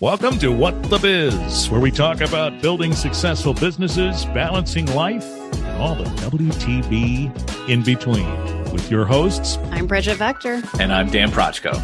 Welcome to What the Biz, where we talk about building successful businesses, balancing life, and all the WTB in between. With your hosts, I'm Brigitte Vegter. And I'm Dan Proczko.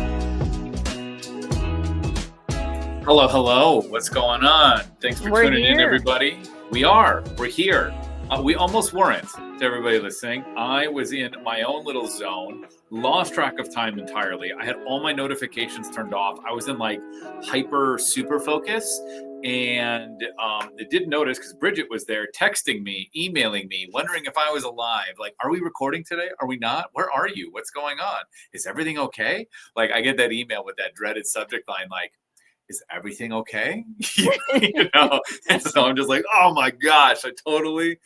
Hello. What's going on? Thanks for tuning in, everybody. We're here. We almost weren't, to everybody listening. I was in my own little zone, lost track of time entirely. I had all my notifications turned off. I was in like hyper super focus, and I did notice because Brigitte was there texting me, emailing me, wondering if I was alive. Like, are we recording today? Are we not? Where are you? What's going on? Is everything okay? Like, I get that email with that dreaded subject line, like, is everything okay? And so I'm just like, oh my gosh, I totally,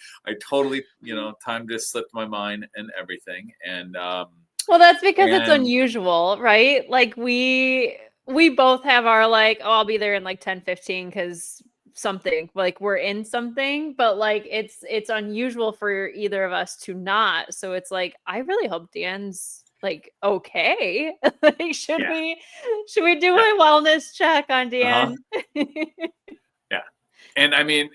time just slipped my mind and everything. And well, that's because it's unusual, right? Like we both have our like, oh, I'll be there in like 10:15 because something, like we're in something, but like it's unusual for either of us to not. So it's like, I really hope Dan's like okay. Like should we do a wellness check on Dan? Yeah. And I mean,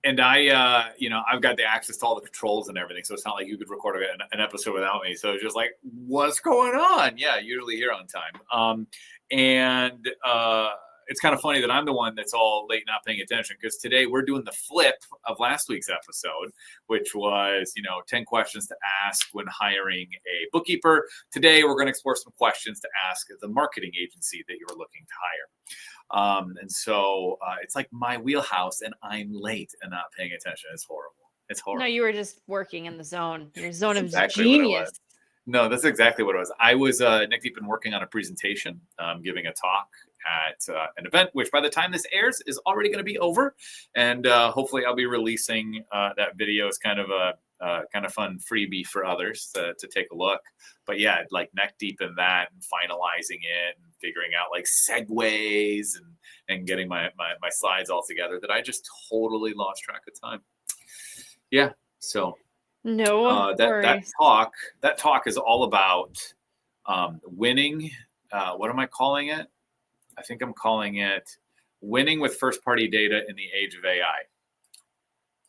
and I I've got the access to all the controls and everything, so it's not like you could record an episode without me. So it's just like, what's going on? Yeah, usually here on time. It's kind of funny that I'm the one that's all late not paying attention, because today we're doing the flip of last week's episode, which was, 10 questions to ask when hiring a bookkeeper. Today, we're going to explore some questions to ask the marketing agency that you're looking to hire. And so it's like my wheelhouse, and I'm late and not paying attention. It's horrible. It's horrible. No, you were just working in the zone. Your zone of exactly genius. No, that's exactly what it was. I was neck deep in working on a presentation, giving a talk at an event, which by the time this airs is already going to be over. And hopefully I'll be releasing that video as kind of a kind of fun freebie for others to take a look. But yeah, like neck deep in that and finalizing it and figuring out like segues and getting my slides all together, that I just totally lost track of time. Yeah. So that talk is all about winning. What am I calling it? I think I'm calling it winning with first-party data in the age of AI.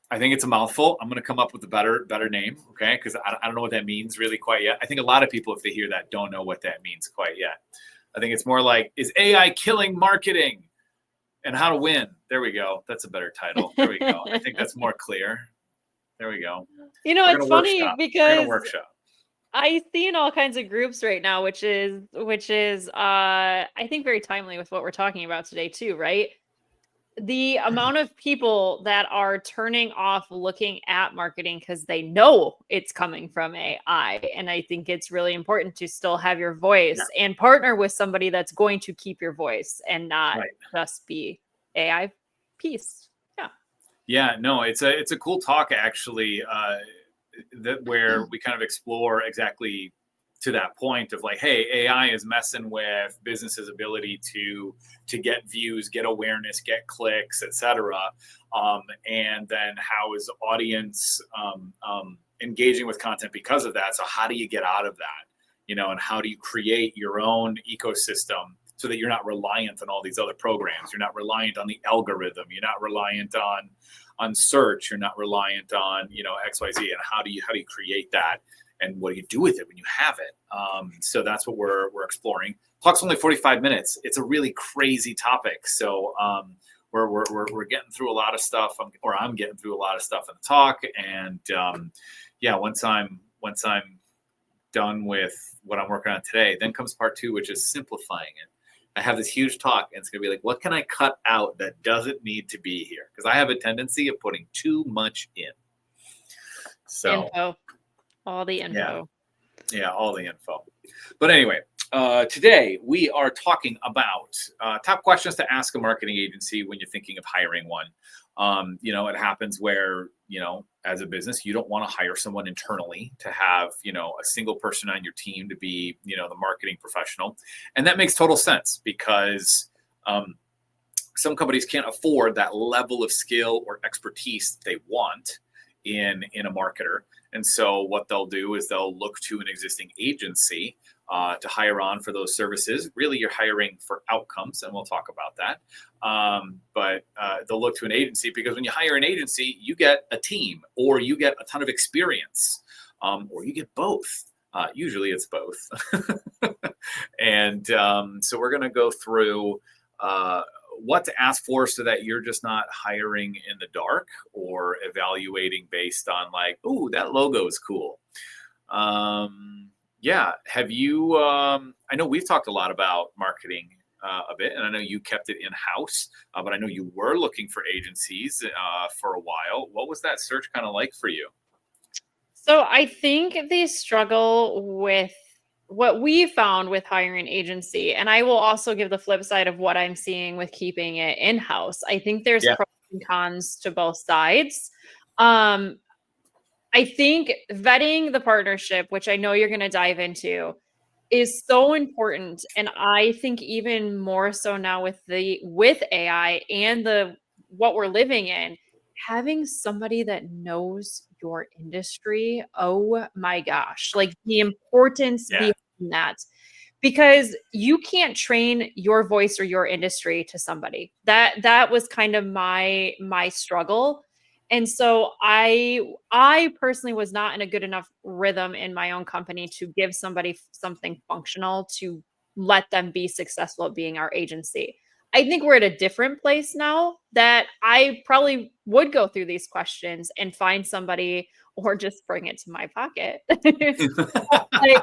I think it's a mouthful. I'm going to come up with a better name, okay? Because I don't know what that means really quite yet. I think a lot of people, if they hear that, don't know what that means quite yet. I think it's more like, is AI killing marketing? And how to win. There we go. That's a better title. There we go. I think that's more clear. There we go. It's funny because I see in all kinds of groups right now, which is I think very timely with what we're talking about today too, right? The amount of people that are turning off looking at marketing because they know it's coming from AI. And I think it's really important to still have your voice and partner with somebody that's going to keep your voice and not just be AI piece. Yeah. Yeah, no, it's a cool talk actually, where we kind of explore exactly to that point of like, hey, AI is messing with businesses' ability to get views, get awareness, get clicks, etc. And then how is audience engaging with content because of that? So how do you get out of that? And how do you create your own ecosystem so that you're not reliant on all these other programs? You're not reliant on the algorithm. You're not reliant on search. You're not reliant on, XYZ. And how do you create that? And what do you do with it when you have it? So that's what we're exploring. Talk's only 45 minutes. It's a really crazy topic. So we're getting through a lot of stuff, I'm getting through a lot of stuff in the talk. And once I'm done with what I'm working on today, then comes part 2, which is simplifying it. I have this huge talk, and it's going to be like, what can I cut out that doesn't need to be here? Because I have a tendency of putting too much in. So info. All the info. Yeah, all the info. But anyway, today we are talking about top questions to ask a marketing agency when you're thinking of hiring one. It happens where, as a business, you don't want to hire someone internally to have, a single person on your team to be, the marketing professional. And that makes total sense because some companies can't afford that level of skill or expertise they want in a marketer. And so what they'll do is they'll look to an existing agency to hire on for those services. Really, you're hiring for outcomes, and we'll talk about that. But they'll look to an agency because when you hire an agency, you get a team, or you get a ton of experience, or you get both. Usually it's both. And so we're going to go through what to ask for so that you're just not hiring in the dark or evaluating based on like, oh, that logo is cool. Yeah. Have you, I know we've talked a lot about marketing a bit, and I know you kept it in-house, but I know you were looking for agencies for a while. What was that search kind of like for you? So I think they struggle with what we found with hiring an agency. And I will also give the flip side of what I'm seeing with keeping it in-house. I think there's pros and cons to both sides. I think vetting the partnership, which I know you're going to dive into, is so important. And I think even more so now with AI and what we're living in, having somebody that knows your industry, oh my gosh, like the importance behind that. Because you can't train your voice or your industry to somebody. That was kind of my struggle. And so I personally was not in a good enough rhythm in my own company to give somebody something functional to let them be successful at being our agency. I think we're at a different place now that I probably would go through these questions and find somebody, or just bring it to my pocket. Like,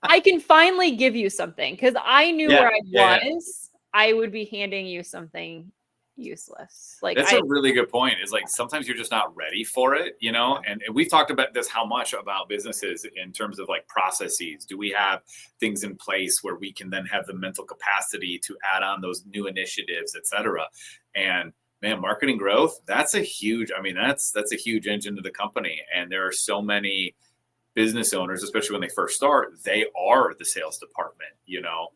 I can finally give you something because I knew where I was. I would be handing you something useless. Like, that's a really good point. Is like sometimes you're just not ready for it, you know. And we've talked about this, how much about businesses in terms of like processes. Do we have things in place where we can then have the mental capacity to add on those new initiatives, et cetera? And man, marketing growth, that's a huge, I mean, that's a huge engine to the company. And there are so many business owners, especially when they first start, they are the sales department, you know.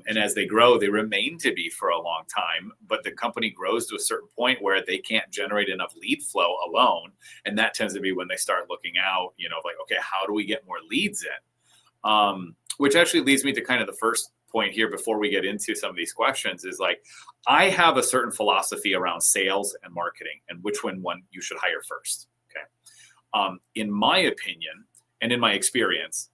And as they grow, they remain to be for a long time, but the company grows to a certain point where they can't generate enough lead flow alone. And that tends to be when they start looking out, you know, like, okay, how do we get more leads in? Which actually leads me to kind of the first point here before we get into some of these questions is like, I have a certain philosophy around sales and marketing and which one you should hire first. Okay. In my opinion, and in my experience,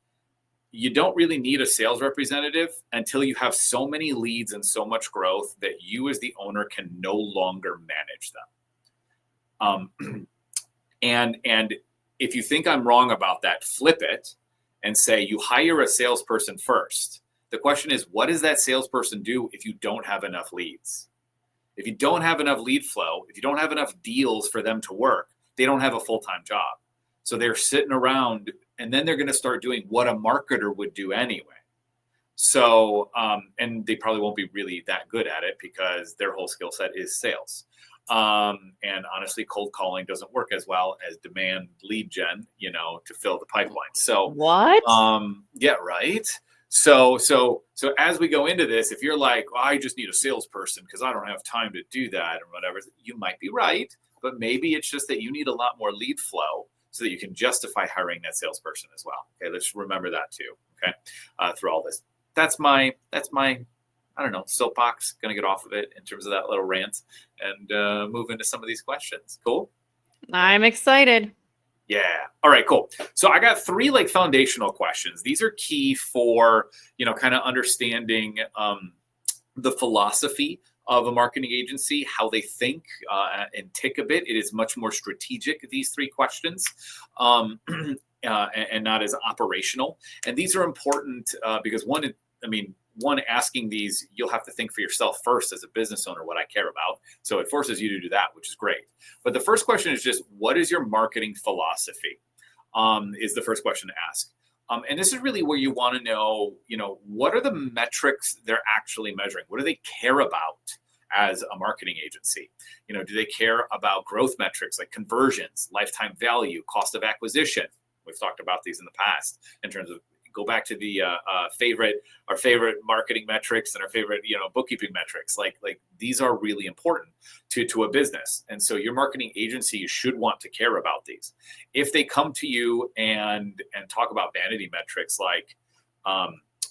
you don't really need a sales representative until you have so many leads and so much growth that you as the owner can no longer manage them. And if you think I'm wrong about that, flip it and say you hire a salesperson first. The question is, what does that salesperson do if you don't have enough leads? If you don't have enough lead flow, if you don't have enough deals for them to work, they don't have a full-time job. So they're sitting around, and then they're going to start doing what a marketer would do anyway. So, and they probably won't be really that good at it because their whole skill set is sales. And honestly, cold calling doesn't work as well as demand lead gen, you know, to fill the pipeline. So what? Yeah, right. So as we go into this, if you're like, well, I just need a salesperson because I don't have time to do that or whatever, you might be right. But maybe it's just that you need a lot more lead flow so that you can justify hiring that salesperson as well. Okay, let's remember that too. Okay, through all this, that's my I don't know, soapbox. Gonna get off of it in terms of that little rant and move into some of these questions. Cool. I'm excited. Yeah. All right, cool. So I got 3 like foundational questions. These are key for, you know, kind of understanding the philosophy of a marketing agency, how they think and tick a bit. It is much more strategic, these 3 questions, and not as operational. And these are important because one, asking these, you'll have to think for yourself first as a business owner what I care about. So it forces you to do that, which is great. But the first question is just, what is your marketing philosophy? Is the first question to ask. And this is really where you want to know, you know, what are the metrics they're actually measuring? What do they care about as a marketing agency? You know, do they care about growth metrics like conversions, lifetime value, cost of acquisition? We've talked about these in the past in terms of, go back to the our favorite marketing metrics and our favorite, you know, bookkeeping metrics. Like these are really important to a business. And so your marketing agency should want to care about these. If they come to you and talk about vanity metrics like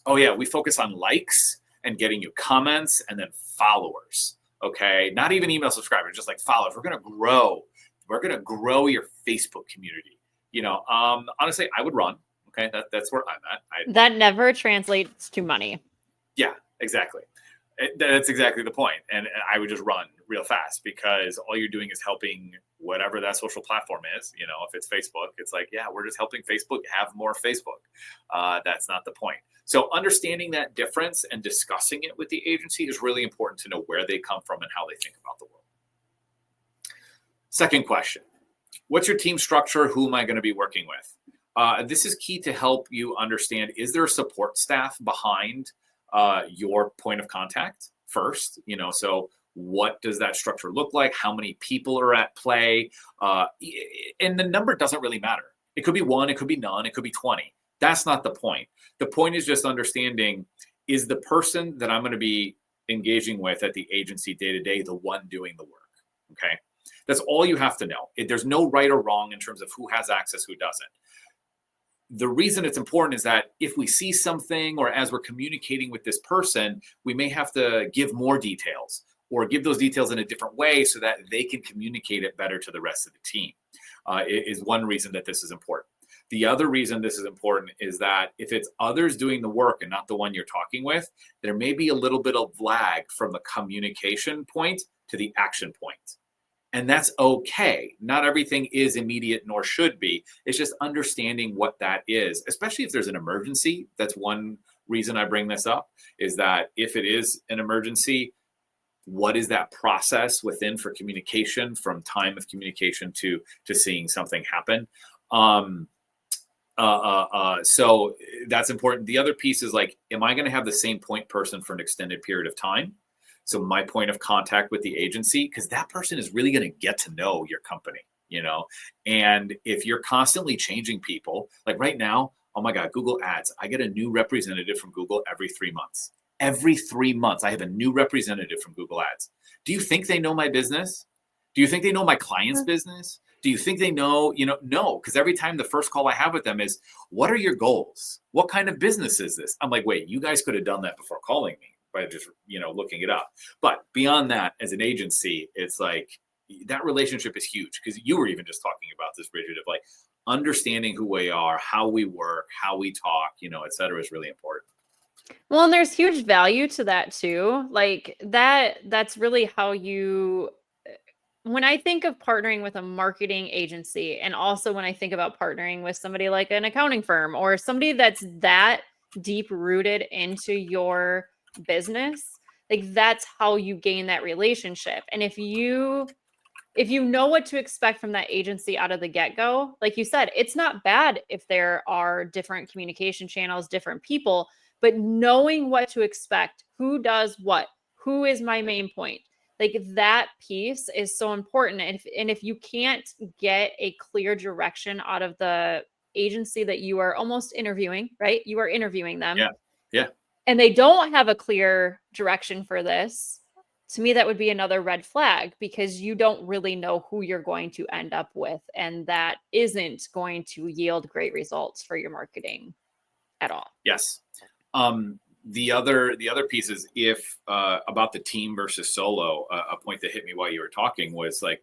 Oh yeah, we focus on likes and getting you comments and then followers. Okay, not even email subscribers, just like followers. We're gonna grow. We're gonna grow your Facebook community. Honestly, I would run. Okay, that's where I'm at. That never translates to money. Yeah, exactly. That's exactly the point. And I would just run real fast, because all you're doing is helping whatever that social platform is. If it's Facebook, it's like, yeah, we're just helping Facebook have more Facebook. That's not the point. So understanding that difference and discussing it with the agency is really important to know where they come from and how they think about the world. Second question, what's your team structure? Who am I going to be working with? This is key to help you understand, is there a support staff behind your point of contact first? So what does that structure look like? How many people are at play? And the number doesn't really matter. It could be 1, it could be none, it could be 20. That's not the point. The point is just understanding, is the person that I'm going to be engaging with at the agency day to day the one doing the work? Okay. That's all you have to know. There's no right or wrong in terms of who has access, who doesn't. The reason it's important is that if we see something, or as we're communicating with this person, we may have to give more details or give those details in a different way so that they can communicate it better to the rest of the team. Is one reason that this is important. The other reason this is important is that if it's others doing the work and not the one you're talking with, there may be a little bit of lag from the communication point to the action point. And that's okay. Not everything is immediate, nor should be. It's just understanding what that is, especially if there's an emergency. That's one reason I bring this up, is that if it is an emergency, what is that process within for communication, from time of communication to seeing something happen? So that's important. The other piece is like, am I going to have the same point person for an extended period of time? So my point of contact with the agency, because that person is really going to get to know your company, and if you're constantly changing people, like right now, oh my God, Google Ads, I get a new representative from Google every 3 months. Every 3 months, I have a new representative from Google Ads. Do you think they know my business? Do you think they know my client's business? Do you think they know, no, because every time the first call I have with them is, what are your goals? What kind of business is this? I'm like, wait, you guys could have done that before calling me by just, looking it up. But beyond that, as an agency, it's like that relationship is huge, because you were even just talking about this, Brigitte, of like understanding who we are, how we work, how we talk, et cetera, is really important. Well, and there's huge value to that too. Like that's really how you, when I think of partnering with a marketing agency, and also when I think about partnering with somebody like an accounting firm or somebody that's that deep rooted into your business, like that's how you gain that relationship. And if you know what to expect from that agency out of the get-go, like you said, it's not bad if there are different communication channels, different people, but knowing what to expect, who does what, who is my main point, like that piece is so important. And if you can't get a clear direction out of the agency that you are almost interviewing, right? You are interviewing them. Yeah. And they don't have a clear direction for this, to me, that would be another red flag, because you don't really know who you're going to end up with. And that isn't going to yield great results for your marketing at all. Yes. The other piece is about the team versus solo, a point that hit me while you were talking was like,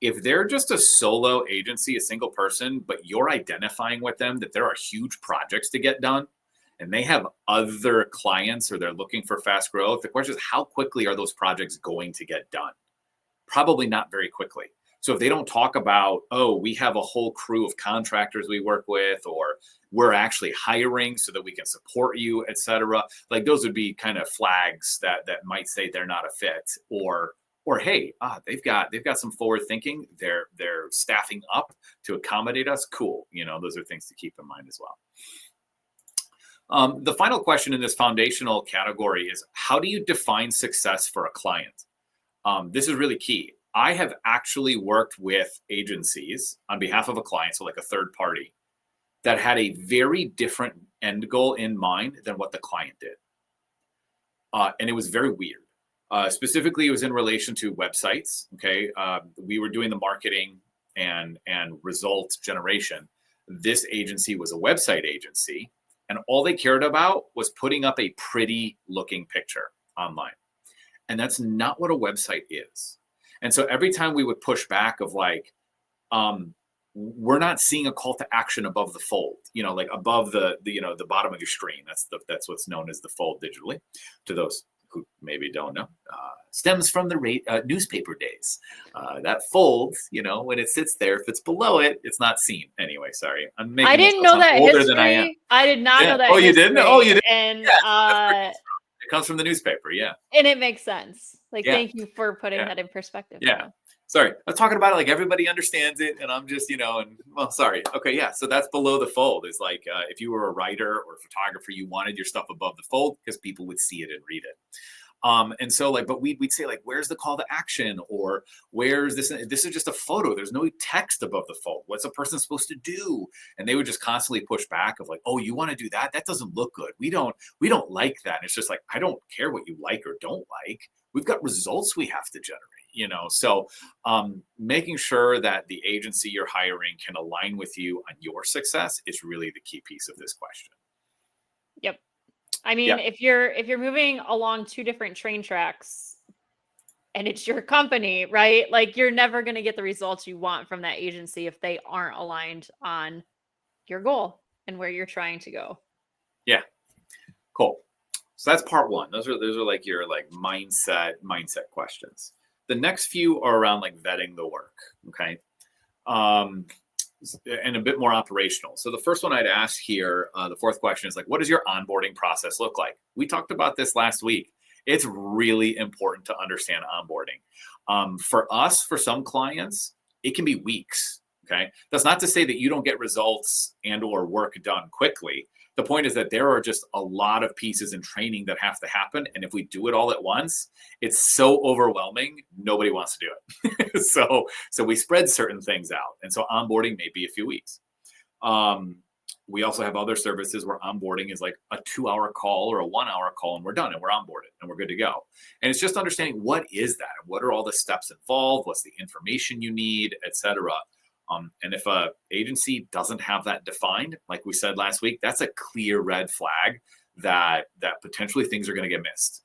if they're just a solo agency, a single person, but you're identifying with them that there are huge projects to get done, and they have other clients, or they're looking for fast growth, the question is, how quickly are those projects going to get done? Probably not very quickly. So if they don't talk about, oh, we have a whole crew of contractors we work with, or we're actually hiring so that we can support you, et cetera, like those would be kind of flags that might say they're not a fit, or hey, they've got some forward thinking. They're staffing up to accommodate us. Cool. Those are things to keep in mind as well. The final question in this foundational category is, how do you define success for a client? This is really key. I have actually worked with agencies on behalf of a client, so like a third party, that had a very different end goal in mind than what the client did. And it was very weird. Specifically, it was in relation to websites. Okay. We were doing the marketing and result generation. This agency was a website agency, And all they cared about was putting up a pretty looking picture online. And that's not what a website is. And so every time we would push back of like, we're not seeing a call to action above the fold, like above the bottom of your screen. That's what's known as the fold digitally. To those who maybe don't know, stems from the newspaper days. That fold, when it sits there, if it's below it, it's not seen. Anyway, sorry, I didn't know that older history. Than I am. I did not know that. Oh, you didn't? Oh, you didn't. And it comes from the newspaper. Yeah. And it makes sense. Thank you for putting that in perspective. Yeah. Sorry, I'm talking about it like everybody understands it, and I'm just, sorry. Okay, yeah. So that's below the fold. Is like if you were a writer or a photographer, you wanted your stuff above the fold because people would see it and read it. And so but we'd say like, where's the call to action, or where's this? This is just a photo. There's no text above the fold. What's a person supposed to do? And they would just constantly push back of like, oh, you want to do that? That doesn't look good. We don't like that. And it's just like, I don't care what you like or don't like. We've got results we have to generate. So making sure that the agency you're hiring can align with you on your success is really the key piece of this question. Yep. I mean, if you're moving along two different train tracks and it's your company, right? Like you're never going to get the results you want from that agency if they aren't aligned on your goal and where you're trying to go. Yeah. Cool. So that's part one. Those are like your mindset questions. The next few are around like vetting the work, okay? And a bit more operational. So the first one I'd ask here, the fourth question is like, what does your onboarding process look like? We talked about this last week. It's really important to understand onboarding. For us, for some clients, it can be weeks, okay? That's not to say that you don't get results and or work done quickly. The point is that there are just a lot of pieces in training that have to happen. And if we do it all at once, it's so overwhelming, nobody wants to do it. So we spread certain things out. And so onboarding may be a few weeks. We also have other services where onboarding is like a 2-hour call or a 1-hour call, and we're done and we're onboarded and we're good to go. And it's just understanding what is that and what are all the steps involved, what's the information you need, et cetera. And if a agency doesn't have that defined, like we said last week, that's a clear red flag that potentially things are going to get missed,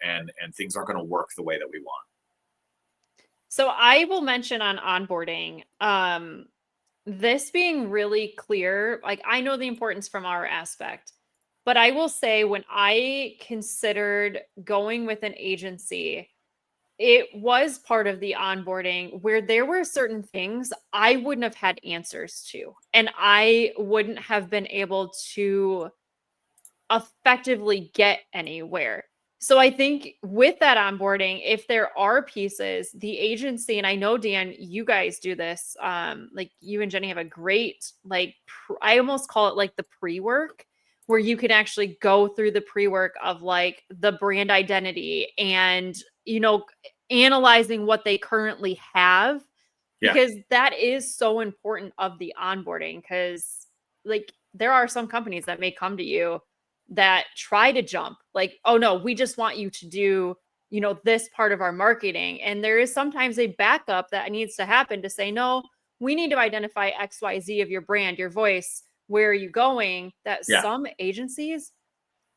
and things aren't going to work the way that we want. So I will mention on onboarding, this being really clear, like I know the importance from our aspect, but I will say when I considered going with an agency, it was part of the onboarding where there were certain things I wouldn't have had answers to, and I wouldn't have been able to effectively get anywhere. So I think with that onboarding, if there are pieces, the agency, and I know, Dan, you guys do this, like you and Jenny have a great, I almost call it like the pre-work, where you can actually go through the pre-work of like the brand identity and, analyzing what they currently have, because that is so important of the onboarding. Because like there are some companies that may come to you that try to jump like, oh no, we just want you to do, this part of our marketing. And there is sometimes a backup that needs to happen to say, no, we need to identify XYZ of your brand, your voice, where are you going, that some agencies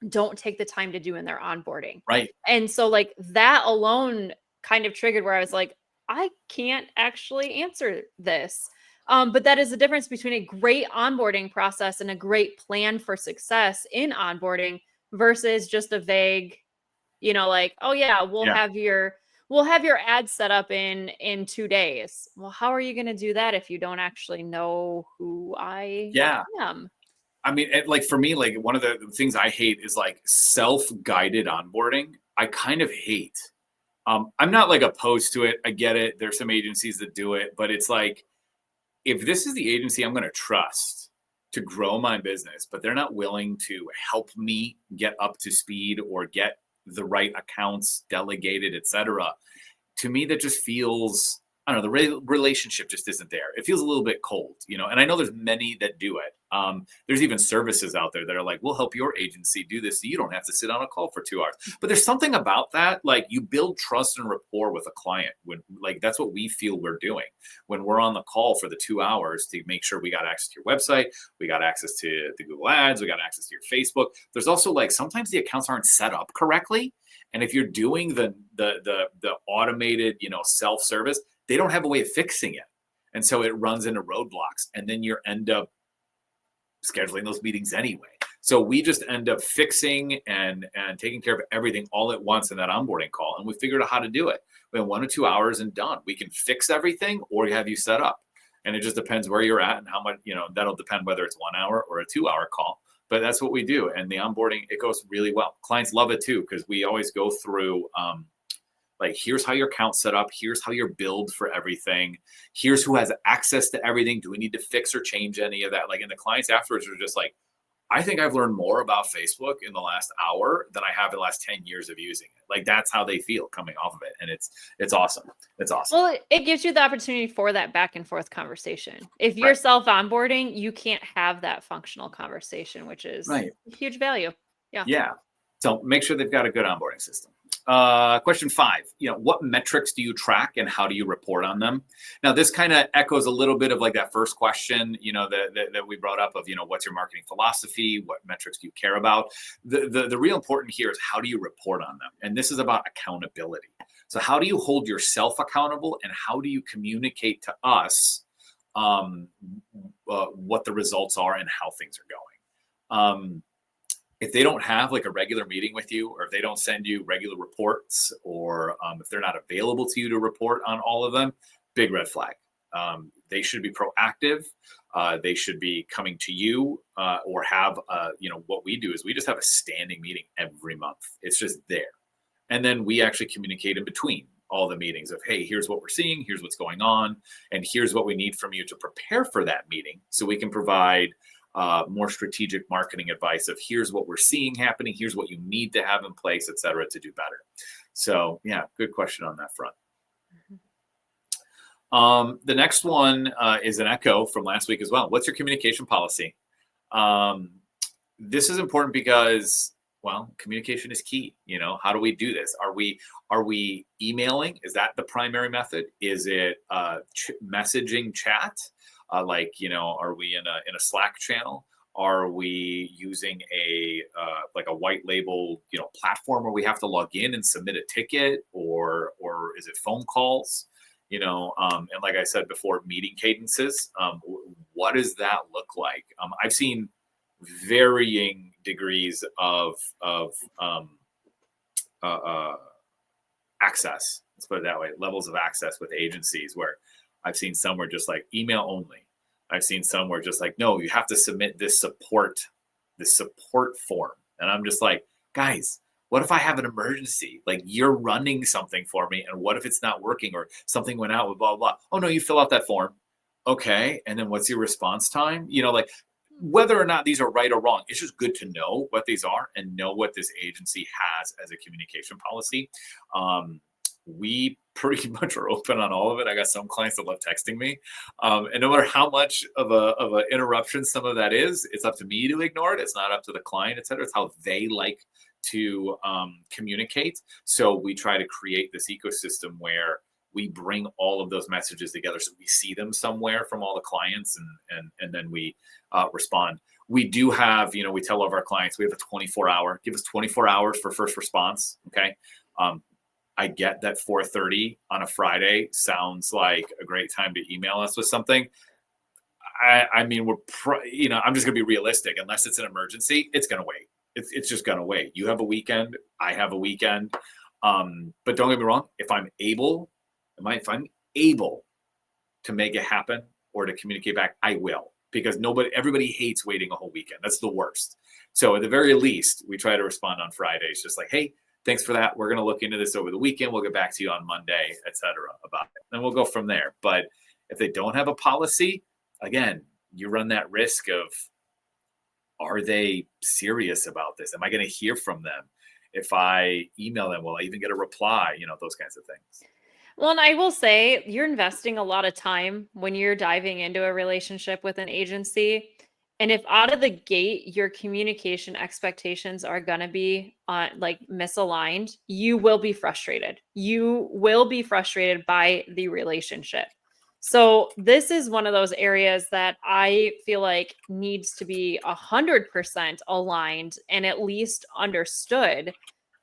don't take the time to do in their onboarding. Right. And so like that alone kind of triggered where I was like, I can't actually answer this. But that is the difference between a great onboarding process and a great plan for success in onboarding versus just a vague, like, oh yeah, we'll have your ad set up in 2 days. Well, how are you going to do that if you don't actually know who I am? I mean, like for me, like one of the things I hate is like self-guided onboarding. I kind of hate. I'm not like opposed to it. I get it. There's some agencies that do it, but it's like, if this is the agency I'm going to trust to grow my business, but they're not willing to help me get up to speed or get the right accounts delegated, et cetera, to me, that just feels I don't know, the relationship just isn't there. It feels a little bit cold, and I know there's many that do it. There's even services out there that are like, we'll help your agency do this so you don't have to sit on a call for 2 hours. But there's something about that, like you build trust and rapport with a client when, like, that's what we feel we're doing when we're on the call for the 2 hours to make sure we got access to your website, we got access to the Google Ads, we got access to your Facebook. There's also like sometimes the accounts aren't set up correctly. And if you're doing the automated, self-service, they don't have a way of fixing it. And so it runs into roadblocks, and then you end up scheduling those meetings anyway. So we just end up fixing and taking care of everything all at once in that onboarding call. And we figured out how to do it. We have 1 or 2 hours and done. We can fix everything or have you set up. And it just depends where you're at and how much, that'll depend whether it's 1 hour or a 2 hour call. But that's what we do. And the onboarding, it goes really well. Clients love it too, because we always go through, like, here's how your account's set up. Here's how you're billed for everything. Here's who has access to everything. Do we need to fix or change any of that? Like, and the clients afterwards are just like, I think I've learned more about Facebook in the last hour than I have in the last 10 years of using it. Like, that's how they feel coming off of it. And it's awesome. It's awesome. Well, it gives you the opportunity for that back and forth conversation. If you're self-onboarding, you can't have that functional conversation, which is huge value. Yeah. Yeah. So make sure they've got a good onboarding system. Question 5, what metrics do you track and how do you report on them? Now, this kind of echoes a little bit of like that first question, that we brought up of, what's your marketing philosophy? What metrics do you care about? The real important here is how do you report on them? And this is about accountability. So how do you hold yourself accountable and how do you communicate to us what the results are and how things are going? If they don't have like a regular meeting with you, or if they don't send you regular reports, or if they're not available to you to report on all of them, big red flag. They should be proactive. They should be coming to you, or have, what we do is we just have a standing meeting every month. It's just there. And then we actually communicate in between all the meetings of, hey, here's what we're seeing, here's what's going on, and here's what we need from you to prepare for that meeting so we can provide more strategic marketing advice of here's what we're seeing happening, here's what you need to have in place, et cetera, to do better. So yeah, good question on that front. The next one is an echo from last week as well. What's your communication policy? This is important because, well, communication is key. How do we do this? Are we emailing? Is that the primary method? Is it messaging chat? Are we in a Slack channel? Are we using a white label, platform where we have to log in and submit a ticket, or is it phone calls? And like I said before, meeting cadences. What does that look like? I've seen varying degrees of access. Let's put it that way. Levels of access with agencies where I've seen some where just like email only. I've seen some where just like, no, you have to submit this support form. And I'm just like, guys, what if I have an emergency? Like, you're running something for me, and what if it's not working or something went out with blah, blah, blah. Oh no, you fill out that form. Okay. And then what's your response time? Like, whether or not these are right or wrong, it's just good to know what these are and know what this agency has as a communication policy. We pretty much are open on all of it. I got some clients that love texting me. And no matter how much of a interruption some of that is, it's up to me to ignore it. It's not up to the client, et cetera. It's how they like to communicate. So we try to create this ecosystem where we bring all of those messages together so we see them somewhere from all the clients, and then we respond. We do have, we tell all of our clients, we have a 24-hour, give us 24 hours for first response. Okay. I get that 4:30 on a Friday sounds like a great time to email us with something. I mean, I'm just gonna be realistic. Unless it's an emergency, it's gonna wait. It's just gonna wait. You have a weekend, I have a weekend. But don't get me wrong. If I'm able to make it happen or to communicate back, I will, because everybody hates waiting a whole weekend. That's the worst. So at the very least, we try to respond on Fridays, just like, hey, thanks for that. We're going to look into this over the weekend. We'll get back to you on Monday, et cetera, about it. And we'll go from there. But if they don't have a policy, again, you run that risk of, are they serious about this? Am I going to hear from them? If I email them, will I even get a reply? Those kinds of things. Well, and I will say you're investing a lot of time when you're diving into a relationship with an agency. And if out of the gate your communication expectations are going to be like misaligned, you will be frustrated. You will be frustrated by the relationship. So this is one of those areas that I feel like needs to be 100% aligned and at least understood.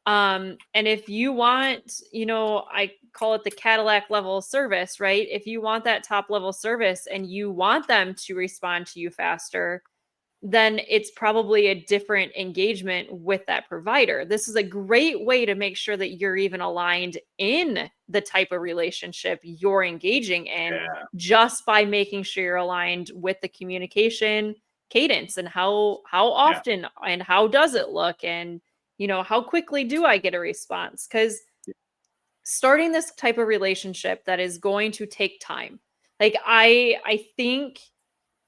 And if you want, I call it the Cadillac level service, right? If you want that top level service and you want them to respond to you faster, then it's probably a different engagement with that provider. This is a great way to make sure that you're even aligned in the type of relationship you're engaging in, just by making sure you're aligned with the communication cadence and how often and how does it look, and how quickly do I get a response? Because starting this type of relationship that is going to take time, like I think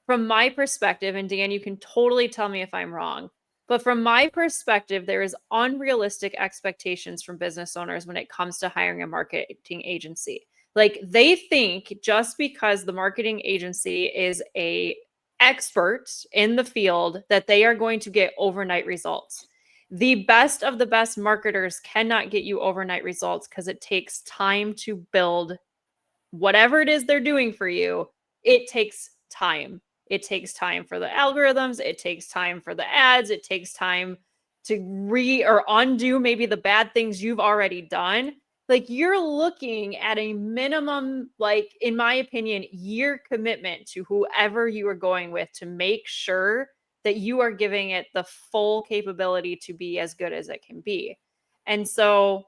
from my perspective, and Dan, you can totally tell me if I'm wrong, but from my perspective, there is unrealistic expectations from business owners when it comes to hiring a marketing agency. Like they think just because the marketing agency is a expert in the field that they are going to get overnight results. The best of the best marketers cannot get you overnight results because it takes time to build whatever it is they're doing for you. It takes time. It takes time for the algorithms. It takes time for the ads. It takes time to or undo maybe the bad things you've already done. Like you're looking at a minimum, like in my opinion, year commitment to whoever you are going with to make sure that you are giving it the full capability to be as good as it can be. And so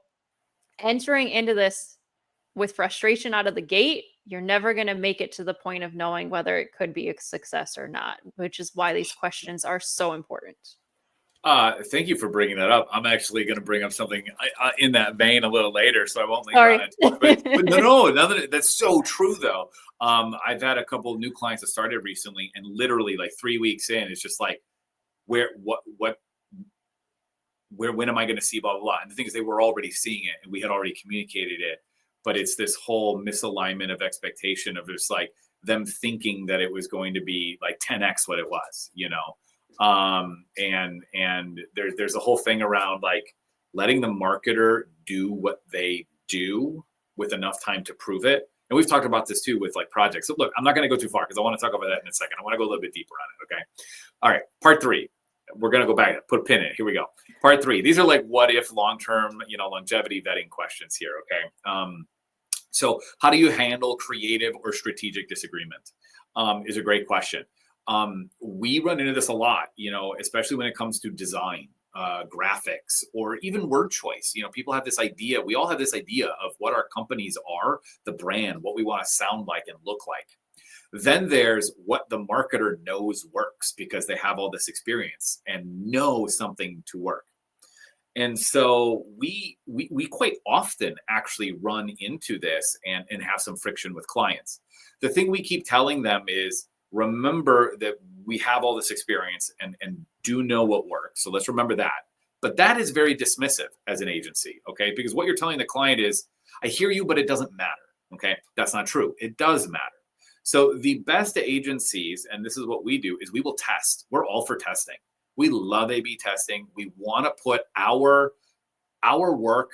entering into this with frustration out of the gate, you're never going to make it to the point of knowing whether it could be a success or not, which is why these questions are so important. Thank you for bringing that up. I'm actually going to bring up something in that vein a little later, so I won't linger on it. But no, that's so true though. I've had a couple of new clients that started recently, and literally like 3 weeks in, it's just like, when am I going to see blah, blah, blah. And the thing is, they were already seeing it and we had already communicated it, but it's this whole misalignment of expectation of just like them thinking that it was going to be like 10x what it was, and there's a whole thing around like letting the marketer do what they do with enough time to prove it. And we've talked about this too with like projects. So look, I'm not going to go too far because I want to talk about that in a second. I want to go a little bit deeper on it. Okay. All right. Part 3. We're going to go back, put a pin in it. Here we go. Part 3. These are like what if long-term, longevity vetting questions here. Okay. So how do you handle creative or strategic disagreement? Is a great question. We run into this a lot, especially when it comes to design, graphics, or even word choice. People have this idea. We all have this idea of what our companies are, the brand, what we want to sound like and look like. Then there's what the marketer knows works because they have all this experience and know something to work. And so we quite often actually run into this and have some friction with clients. The thing we keep telling them is, remember that we have all this experience and do know what works. So let's remember that. But that is very dismissive as an agency, okay? Because what you're telling the client is, I hear you, but it doesn't matter, okay? That's not true. It does matter. So the best agencies, and this is what we do, is we will test. We're all for testing. We love A/B testing. We want to put our work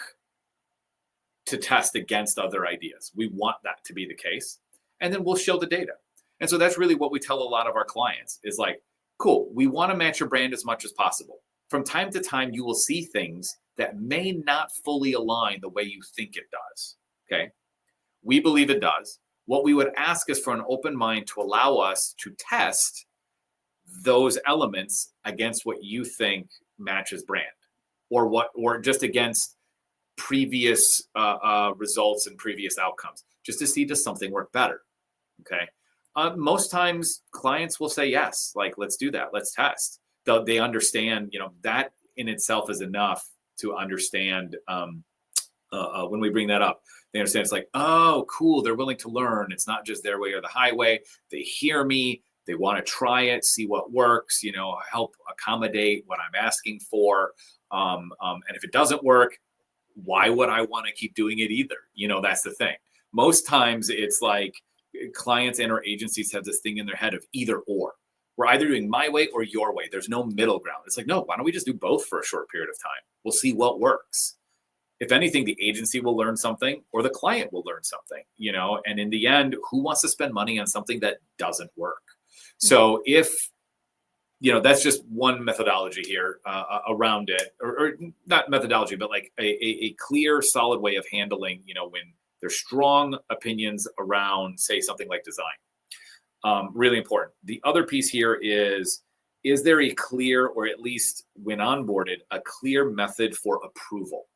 to test against other ideas. We want that to be the case. And then we'll show the data. And so that's really what we tell a lot of our clients is like, cool, we want to match your brand as much as possible. From time to time, you will see things that may not fully align the way you think it does. Okay. We believe it does. What we would ask is for an open mind to allow us to test those elements against what you think matches brand, or just against previous results and previous outcomes, just to see does something work better. Okay. Most times clients will say yes, like let's do that, let's test. They understand, that in itself is enough to understand when we bring that up. They understand it's like, oh, cool, they're willing to learn. It's not just their way or the highway. They hear me. They want to try it, see what works, help accommodate what I'm asking for. And if it doesn't work, why would I want to keep doing it either? That's the thing. Most times it's like clients and or agencies have this thing in their head of either or. We're either doing my way or your way. There's no middle ground. It's like, no, why don't we just do both for a short period of time? We'll see what works. If anything, the agency will learn something or the client will learn something, and in the end, who wants to spend money on something that doesn't work? So if, that's just one methodology here around it, or not methodology, but like a clear, solid way of handling, when there's strong opinions around, say, something like design. Really important. The other piece here is there a clear, or at least when onboarded, a clear method for approval?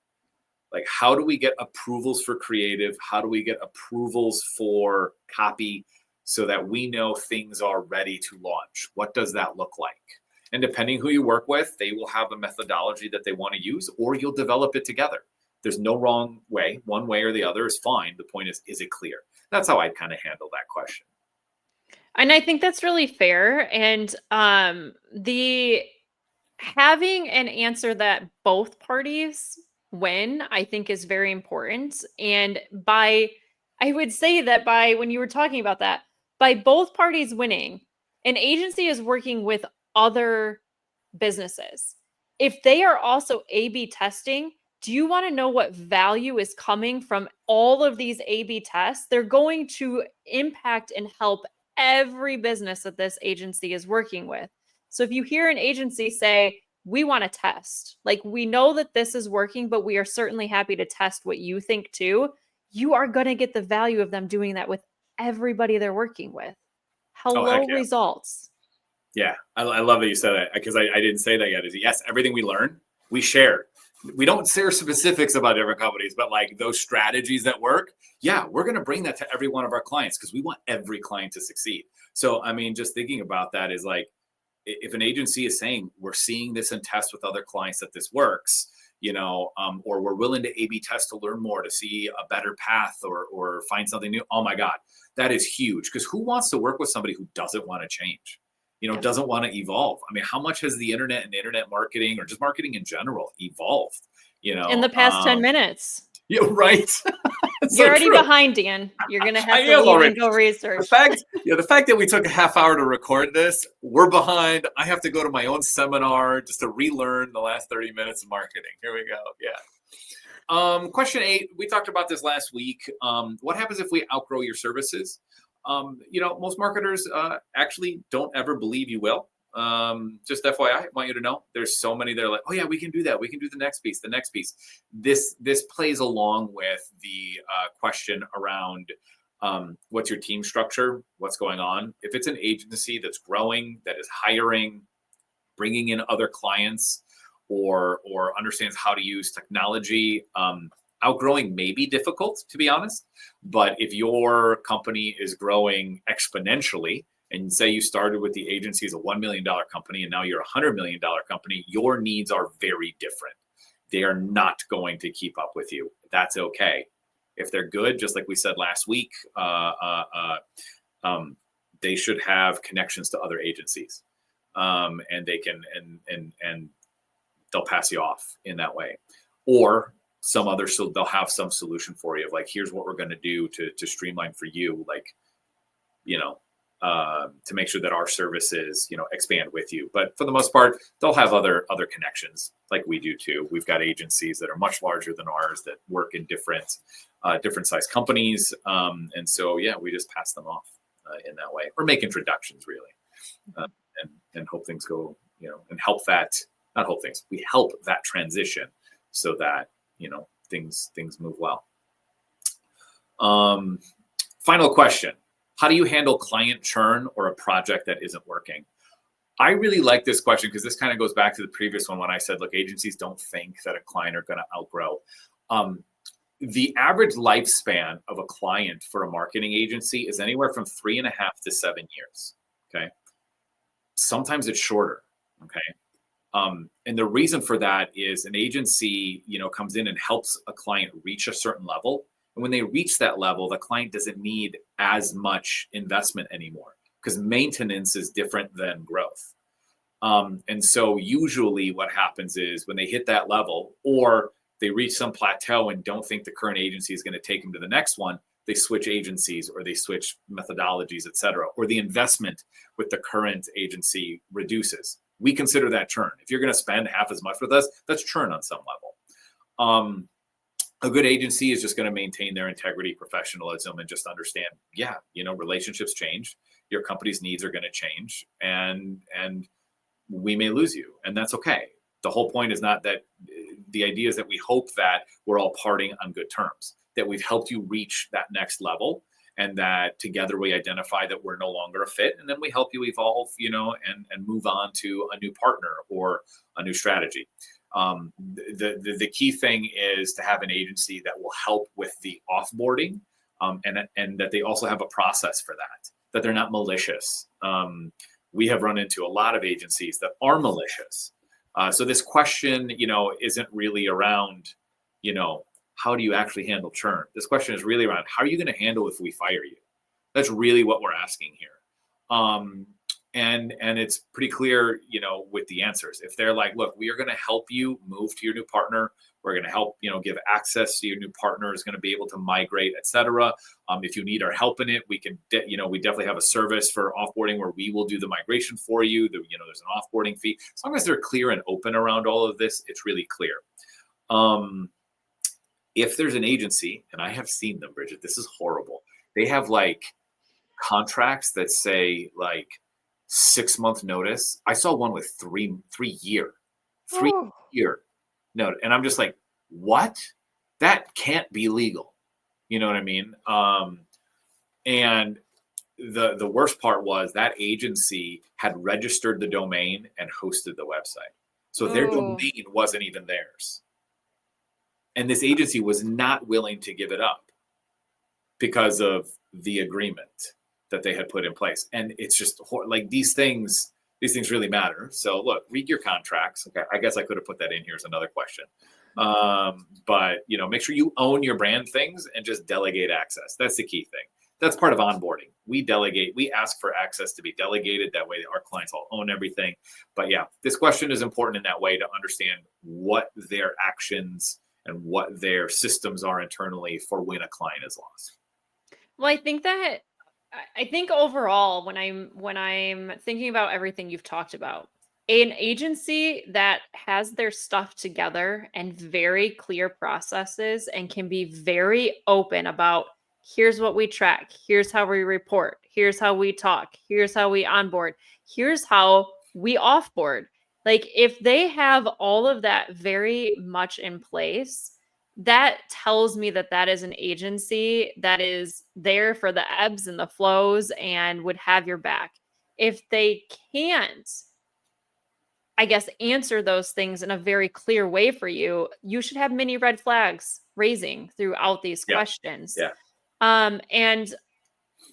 Like, how do we get approvals for creative? How do we get approvals for copy so that we know things are ready to launch? What does that look like? And depending who you work with, they will have a methodology that they want to use, or you'll develop it together. There's no wrong way. One way or the other is fine. The point is it clear? That's how I'd kind of handle that question. And I think that's really fair. And the having an answer that both parties win, I think, is very important. And I would say that when you were talking about that, by both parties winning, an agency is working with other businesses. If they are also A/B testing, do you want to know what value is coming from all of these A/B tests? They're going to impact and help every business that this agency is working with. So if you hear an agency say, we want to test, like, we know that this is working, but we are certainly happy to test what you think too, you are going to get the value of them doing that with everybody they're working with. Hello, results. Yeah, I love that you said that, because I didn't say that yet. Is yes, everything we learn, we share. We don't share specifics about different companies, but like those strategies that work, yeah, we're going to bring that to every one of our clients because we want every client to succeed. So, I mean, just thinking about that is like, if an agency is saying we're seeing this and test with other clients that this works, or we're willing to A/B test to learn more, to see a better path or find something new. Oh my God, that is huge. Because who wants to work with somebody who doesn't want to change? Doesn't want to evolve. I mean, how much has the internet and internet marketing, or just marketing in general, evolved? In the past 10 minutes. Yeah, right. You're already behind, Dan. You're gonna have to leave and go research. The fact that we took a half hour to record this, we're behind. I have to go to my own seminar just to relearn the last 30 minutes of marketing. Here we go. Yeah. Question 8. We talked about this last week. What happens if we outgrow your services? Most marketers actually don't ever believe you will. Just FYI, I want you to know there's so many that are like, oh yeah, we can do that. We can do the next piece. This plays along with the question around what's your team structure, what's going on. If it's an agency that's growing, that is hiring, bringing in other clients, or understands how to use technology, outgrowing may be difficult, to be honest. But if your company is growing exponentially, and say you started with the agency as a $1 million company and now you're a $100 million company, your needs are very different. They are not going to keep up with you. That's okay. If they're good, just like we said last week, they should have connections to other agencies, and they can and they'll pass you off in that way, or some other, so they'll have some solution for you of like, here's what we're going to do to streamline for you, like, to make sure that our services, expand with you. But for the most part, they'll have other connections like we do too. We've got agencies that are much larger than ours that work in different size companies. And so, yeah, we just pass them off in that way, or make introductions really, and hope things go, and help that, not hope things, we help that transition so that, things move well. Final question. How do you handle client churn or a project that isn't working? I really like this question because this kind of goes back to the previous one when I said, look, agencies don't think that a client are going to outgrow. The average lifespan of a client for a marketing agency is anywhere from 3.5 to 7 years. Okay. Sometimes it's shorter. Okay. And the reason for that is an agency, comes in and helps a client reach a certain level. And when they reach that level, the client doesn't need as much investment anymore because maintenance is different than growth. And so usually what happens is when they hit that level, or they reach some plateau and don't think the current agency is going to take them to the next one, they switch agencies or they switch methodologies, et cetera, or the investment with the current agency reduces. We consider that churn. If you're going to spend half as much with us, that's churn on some level. A good agency is just going to maintain their integrity, professionalism, and just understand, relationships change. Your company's needs are going to change, and we may lose you, and that's okay. The whole point is not that. The idea is that we hope that we're all parting on good terms, that we've helped you reach that next level, and that together we identify that we're no longer a fit, and then we help you evolve, and move on to a new partner or a new strategy. The key thing is to have an agency that will help with the offboarding, and that they also have a process for that they're not malicious. We have run into a lot of agencies that are malicious. So this question, isn't really around, how do you actually handle churn? This question is really around, how are you going to handle if we fire you? That's really what we're asking here. And it's pretty clear, with the answers. If they're like, look, we are going to help you move to your new partner. We're going to help, give access to your new partner is going to be able to migrate, et cetera. If you need our help in it, we can, we definitely have a service for offboarding where we will do the migration for you. There's an offboarding fee. As long as they're clear and open around all of this, it's really clear. If there's an agency, and I have seen them, Brigitte, this is horrible. They have contracts that say 6-month notice. I saw one with 3 year note, and I'm just like, what? That can't be legal. You know what I mean? And the worst part was that agency had registered the domain and hosted the website, so their domain wasn't even theirs. And this agency was not willing to give it up because of the agreement that they had put in place. And it's just these things really matter. So look, read your contracts. Okay, I guess I could have put that in here as another question. But make sure you own your brand things and just delegate access. That's the key thing. That's part of onboarding. We delegate, we ask for access to be delegated. That way our clients all own everything. But yeah, this question is important in that way to understand what their actions and what their systems are internally for when a client is lost. Well, I think overall, when I'm thinking about everything you've talked about, an agency that has their stuff together and very clear processes and can be very open about, here's what we track, here's how we report, here's how we talk, here's how we onboard, here's how we offboard. If they have all of that very much in place, that tells me that is an agency that is there for the ebbs and the flows and would have your back. If they can't, I guess, answer those things in a very clear way for you, you should have many red flags raising throughout these questions. Yeah. And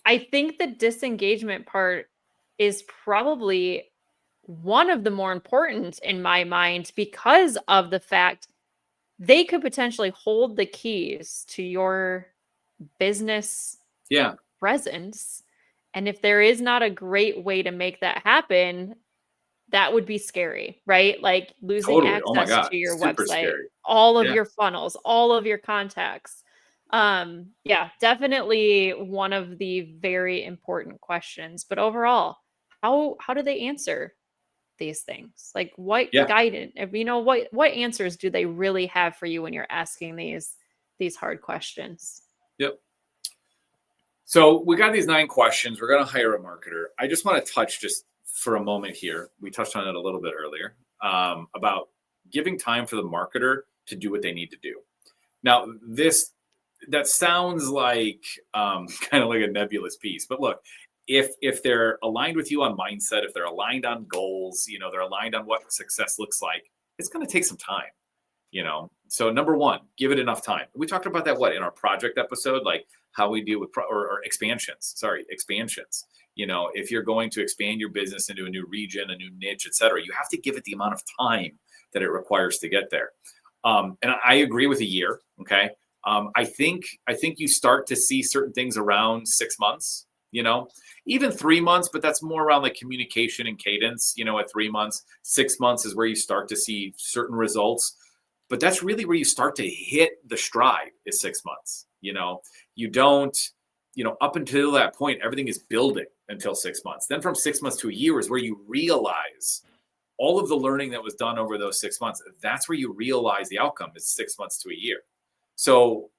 I think the disengagement part is probably one of the more important in my mind because of the fact they could potentially hold the keys to your business presence. And if there is not a great way to make that happen, that would be scary, right? Losing access to your website, scary. All of your funnels, all of your contacts. Definitely one of the very important questions. But overall, how do they answer these things? What guidance, what answers do they really have for you when you're asking these hard questions? Yep. So we got these 9 questions. We're going to hire a marketer. I just want to touch just for a moment here. We touched on it a little bit earlier about giving time for the marketer to do what they need to do. Now, that sounds like kind of like a nebulous piece, but look, if they're aligned with you on mindset, if they're aligned on goals, they're aligned on what success looks like, it's going to take some time, So number 1, give it enough time. We talked about that, in our project episode, how we deal with expansions. If you're going to expand your business into a new region, a new niche, et cetera, you have to give it the amount of time that it requires to get there. And I agree with a year. Okay. I think you start to see certain things around 6 months, even 3 months, but that's more around communication and cadence, at 3 months. 6 months is where you start to see certain results. But that's really where you start to hit the stride is 6 months. You don't, up until that point, everything is building until 6 months. Then from 6 months to a year is where you realize all of the learning that was done over those 6 months. That's where you realize the outcome is 6 months to a year. So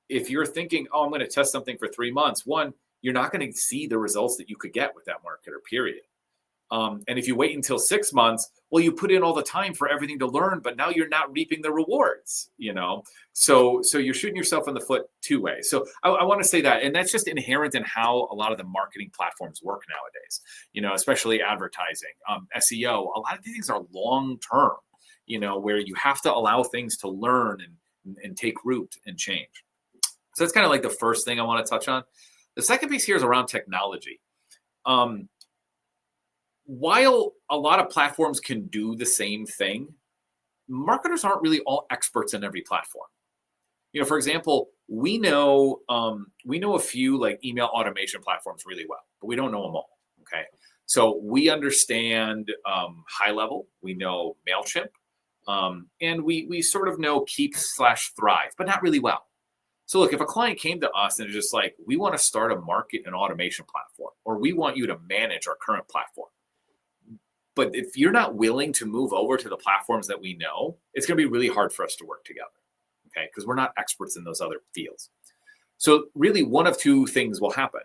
if you're thinking, oh, I'm going to test something for 3 months, one, you're not going to see the results that you could get with that marketer, period. And if you wait until 6 months, well, you put in all the time for everything to learn, but now you're not reaping the rewards, So you're shooting yourself in the foot two ways. So I want to say that, and that's just inherent in how a lot of the marketing platforms work nowadays, especially advertising, SEO. A lot of these things are long-term, where you have to allow things to learn and take root and change. So that's kind of like the first thing I want to touch on. The second piece here is around technology. While a lot of platforms can do the same thing, marketers aren't really all experts in every platform. For example, we know a few like email automation platforms really well, but we don't know them all. Okay, so we understand high level. We know MailChimp, and we sort of know Keep/Thrive, but not really well. So look, if a client came to us and is just like, we want to start a market and automation platform, or we want you to manage our current platform. But if you're not willing to move over to the platforms that we know, it's going to be really hard for us to work together, okay? Because we're not experts in those other fields. So really one of two things will happen.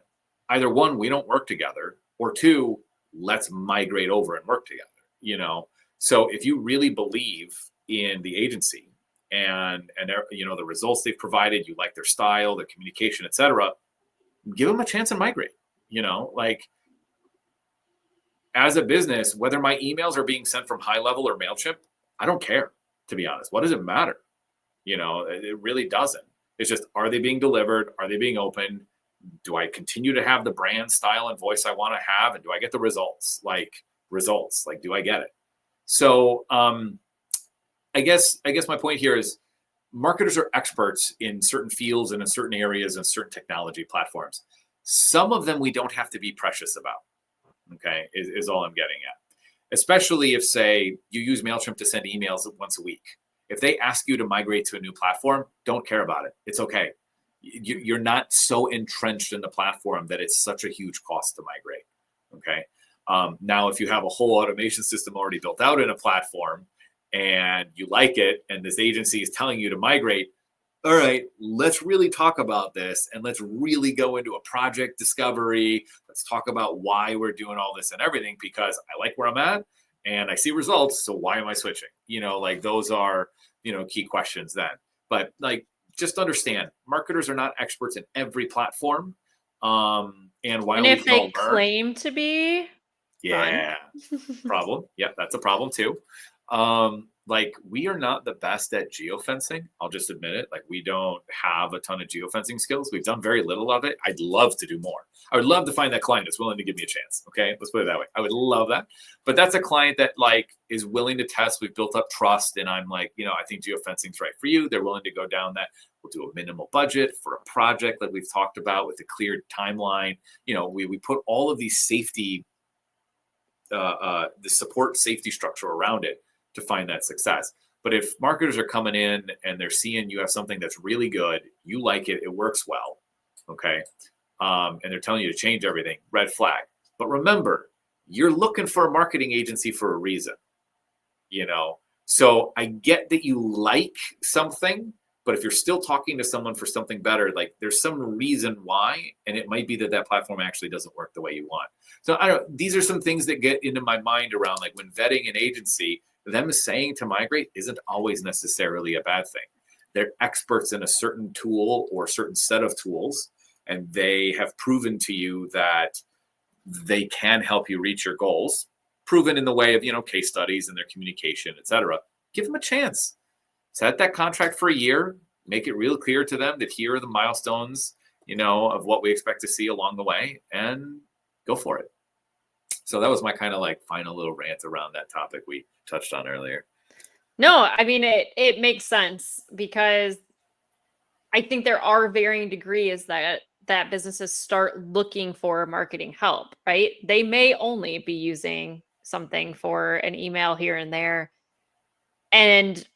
Either one, we don't work together, or two, let's migrate over and work together, So if you really believe in the agency and the results they've provided, you like their style, their communication, et cetera, give them a chance and migrate, as a business, whether my emails are being sent from High Level or MailChimp, I don't care, to be honest. What does it matter? It really doesn't. It's just, are they being delivered? Are they being opened? Do I continue to have the brand style and voice I want to have? And do I get the results? Do I get it? So I guess my point here is marketers are experts in certain fields and in certain areas and certain technology platforms. Some of them we don't have to be precious about. Okay, is all I'm getting at. Especially if, say, you use MailChimp to send emails once a week. If they ask you to migrate to a new platform, don't care about it. It's okay. You're not so entrenched in the platform that it's such a huge cost to migrate. Okay. Now, if you have a whole automation system already built out in a platform and you like it, and this agency is telling you to migrate, all right, let's really talk about this, and let's really go into a project discovery. Let's talk about why we're doing all this and everything, because I like where I'm at and I see results. So why am I switching? Those are, key questions then. But just understand, marketers are not experts in every platform. And while if they claim to be, problem. Yeah, that's a problem too. We are not the best at geofencing. I'll just admit it. We don't have a ton of geofencing skills. We've done very little of it. I'd love to do more. I would love to find that client that's willing to give me a chance. Okay, let's put it that way. I would love that. But that's a client that is willing to test. We've built up trust, and I'm I think geofencing's right for you. They're willing to go down that. We'll do a minimal budget for a project that we've talked about with a clear timeline. We put all of these safety, the support safety structure around it to find that success. But if marketers are coming in and they're seeing you have something that's really good, you like it, it works well, okay, and they're telling you to change everything, red flag. But remember, you're looking for a marketing agency for a reason, So I get that you like something, but if you're still talking to someone for something better, there's some reason why, and it might be that platform actually doesn't work the way you want. So I don't. These are some things that get into my mind around when vetting an agency. Them saying to migrate isn't always necessarily a bad thing. They're experts in a certain tool or a certain set of tools, and they have proven to you that they can help you reach your goals, proven in the way of, case studies and their communication, et cetera. Give them a chance. Set that contract for a year, make it real clear to them that here are the milestones, of what we expect to see along the way, and go for it. So that was my kind of final little rant around that topic we touched on earlier. No, I mean, it makes sense, because I think there are varying degrees that businesses start looking for marketing help, right? They may only be using something for an email here and there. And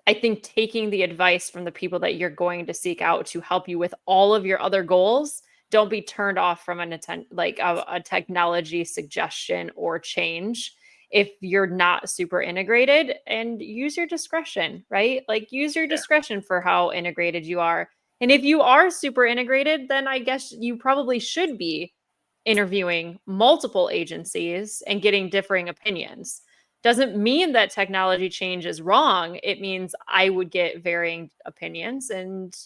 I think taking the advice from the people that you're going to seek out to help you with all of your other goals, don't be turned off from a technology suggestion or change if you're not super integrated, and use your discretion, right? Like use your discretion for how integrated you are. And if you are super integrated, then I guess you probably should be interviewing multiple agencies and getting differing opinions. Doesn't mean that technology change is wrong. It means I would get varying opinions and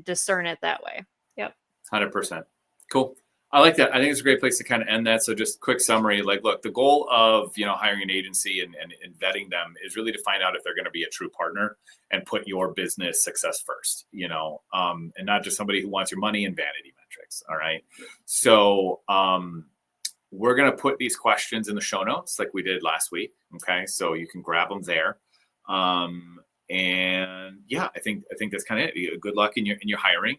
discern it that way. Yep. 100%. Cool. I like that. I think it's a great place to kind of end that. So just quick summary, like, look, the goal of, hiring an agency and vetting them is really to find out if they're going to be a true partner and put your business success first, and not just somebody who wants your money and vanity metrics. All right. So, we're going to put these questions in the show notes like we did last week. Okay. So you can grab them there. And yeah, I think that's kind of it. Good luck in your hiring.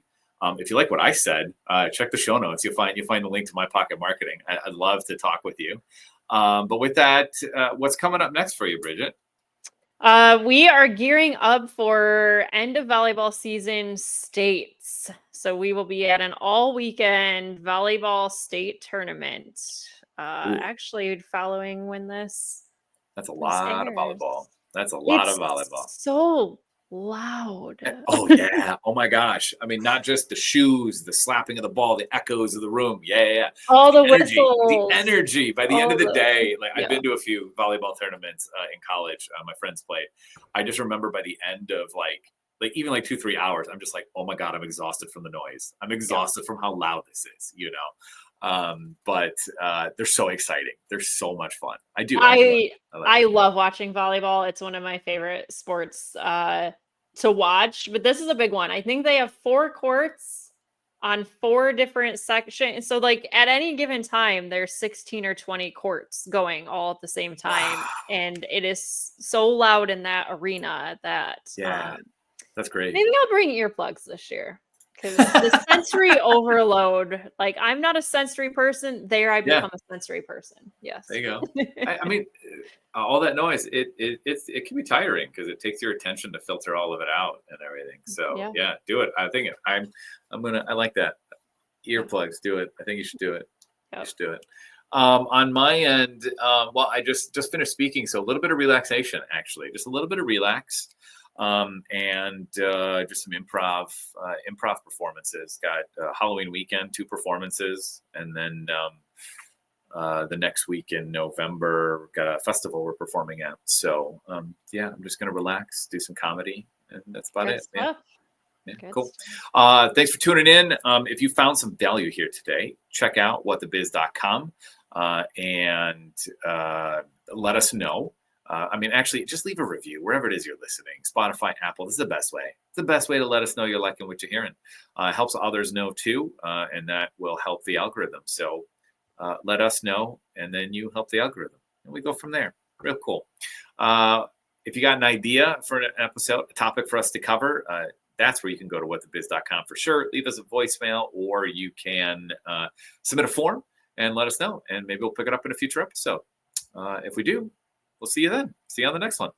If you like what I said, check the show notes. You'll find the link to My Pocket Marketing. I'd love to talk with you. But with that, what's coming up next for you, Brigitte? We are gearing up for end of volleyball season states. So we will be at an all weekend volleyball state tournament. Actually following when this. That's a lot of volleyball. That's a lot of volleyball. So loud. Oh yeah. Oh my gosh. I mean, not just the shoes, the slapping of the ball, the echoes of the room. Yeah. All the energy, whistles. the energy. By the end of the day, I've been to a few volleyball tournaments in college. My friends played. I just remember by the end of even 2-3 hours, I'm just like, oh my God, I'm exhausted from the noise. I'm exhausted from how loud this is, but they're so exciting. They're so much fun. I love watching volleyball. It's one of my favorite sports to watch, but this is a big one. I think they have 4 courts on 4 different sections. So at any given time, there's 16 or 20 courts going all at the same time. And it is so loud in that arena that that's great. Maybe I'll bring earplugs this year. Because the sensory overload, I'm not a sensory person. There I become a sensory person. Yes. There you go. I mean, all that noise, it can be tiring because it takes your attention to filter all of it out and everything. So yeah do it. I think I like that. Earplugs, do it. I think you should do it. Yep. You should do it. On my end, I just finished speaking, so a little bit of relaxation, actually, just a little bit of relax. And just some improv performances. Got Halloween weekend, 2 performances, and then the next week in November, got a festival we're performing at. So I'm just gonna relax, do some comedy, and that's about it. Yeah, cool. Thanks for tuning in. If you found some value here today, check out whatthebiz.com and let us know. Actually, just leave a review wherever it is you're listening. Spotify, Apple. This is the best way. It's the best way to let us know you're liking what you're hearing. It helps others know too, and that will help the algorithm. So let us know, and then you help the algorithm, and we go from there. Real cool. If you got an idea for an episode, a topic for us to cover, that's where you can go to whatthebiz.com for sure. Leave us a voicemail, or you can submit a form and let us know, and maybe we'll pick it up in a future episode. If we do, we'll see you then. See you on the next one.